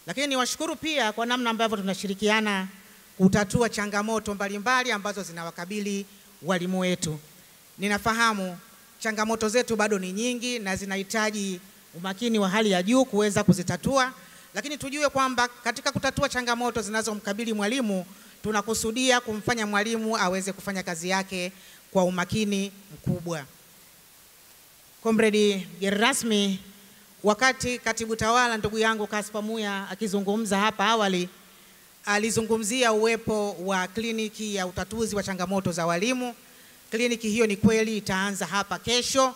Lakini niwashukuru pia kwa namna ambavyo tunashirikiana kutatua changamoto mbalimbali ambazo zinawakabili walimu wetu. Ninafahamu changamoto zetu bado ni nyingi na zinahitaji umakini wa hali ya juu kuweza kuzitatua, lakini tujue kwamba katika kutatua changamoto zinazomkabili mwalimu tunakusudia kumfanya mwalimu aweze kufanya kazi yake kwa umakini mkubwa. Comrade mgeni rasmi, wakati katibu tawala ndugu yangu Kaspa Muya akizungumza hapa awali, alizungumzia uwepo wa kliniki ya utatuzi wa changamoto za walimu. Kliniki hiyo ni kweli itaanza hapa kesho,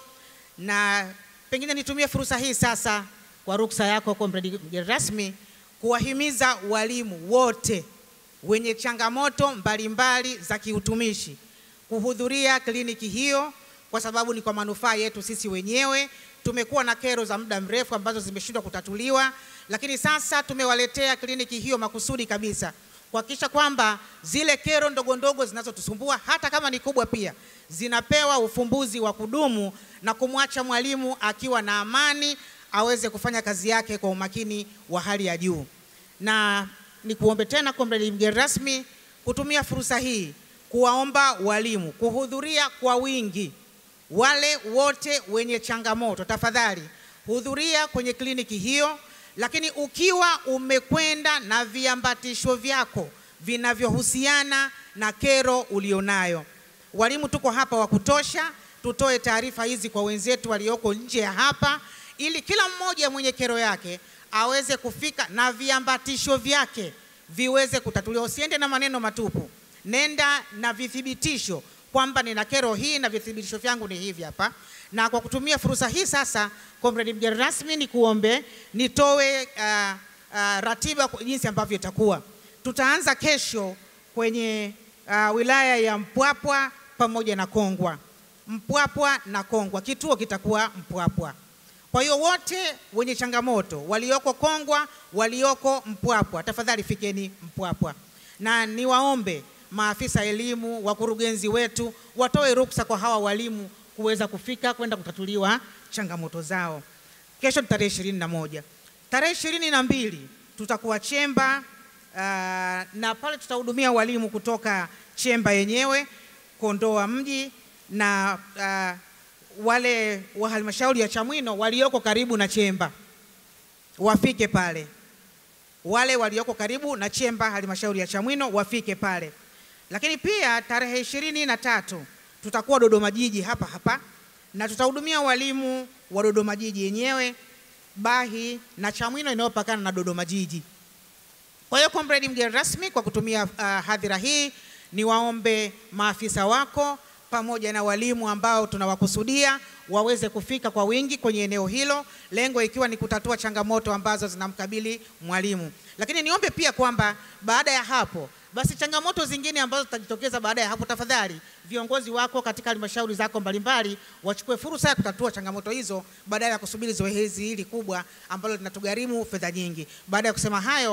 na pengine nitumie fursa hii sasa kwa ruksa yako Comrade mgeni rasmi kuwahimiza walimu wote wenye changamoto mbalimbali za kiutumishi kuhudhuria kliniki hiyo, kwa sababu ni kwa manufaa yetu sisi wenyewe. Tumekuwa na kero za muda mrefu ambazo zimeshindwa kutatuliwa, lakini sasa tumewaletea kliniki hiyo makusudi kabisa kuhakikisha kwamba zile kero ndogo ndogo zinazotusumbua, hata kama ni kubwa pia, zinapewa ufumbuzi wa kudumu na kumwacha mwalimu akiwa na amani aweze kufanya kazi yake kwa umakini wa hali ya juu. Na nikuombe tena Comrade mgeni rasmi kutumia fursa hii kuwaomba walimu kuhudhuria kwa wingi. Wale wote wenye changamoto, tafadhali hudhuria kwenye kliniki hiyo, lakini ukiwa umekwenda na viambatisho vyako vinavyohusiana na kero ulionayo. Walimu tuko hapa wa kutosha, tutoe taarifa hizi kwa wenzetu walioko nje ya hapa, ili kila mmoja mwenye kero yake aweze kufika na viambatisho vyake viweze kutatuliwa. Usiende na maneno matupu, nenda na vithibitisho kwamba nina kero hii na vithibitisho vyangu ni hivi hapa. Na kwa kutumia fursa hii sasa, Comrade mgeni rasmi, ni kuombe nitoe ratiba jinsi ambavyo itakuwa. Tutaanza kesho kwenye wilaya ya Mpwapwa pamoja na Kongwa. Mpwapwa na Kongwa, kituo kitakuwa Mpwapwa. Kwa hiyo wote wenye changamoto walioko Kongwa, walioko Mpwapwa, tafadhali fikeni Mpwapwa. Na niwaombe maafisa elimu, wakurugenzi wetu watoe ruksa kwa hawa walimu kuweza kufika kwenda kutatuliwa changamoto zao. Kesho tarehe 21. Tarehe 22 tutakuwa Chemba, na pale tutahudumia walimu kutoka Chemba yenyewe, Kondoa mji, na wale wa halmashauri ya Chamwino walioko karibu na Chemba wafike pale. Wale walioko karibu na Chemba halmashauri ya Chamwino wafike pale. Lakini pia tarehe 23 tutakuwa Dodoma jiji hapa hapa, na tutahudumia walimu wa Dodoma jiji yenyewe, Bahi na Chamwino inayopakana na Dodoma jiji. Kwa hiyo Comrade mgeni rasmi, kwa kutumia hadhira hii ni waombe maafisa wako pamoja na walimu ambao tunawakusudia waweze kufika kwa wingi kwenye eneo hilo, lengo ikiwa ni kutatua changamoto ambazo zinamkabili mwalimu. Lakini niombe pia kwamba baada ya hapo basi changamoto zingine ambazo zitajitokeza baada ya hapo, tafadhali viongozi wako katika halmashauri zako mbalimbali wachukue fursa ya kutatua changamoto hizo badala ya kusubiri zoezi hili kubwa ambalo linatugharimu fedha nyingi. Baada ya kusema hayo,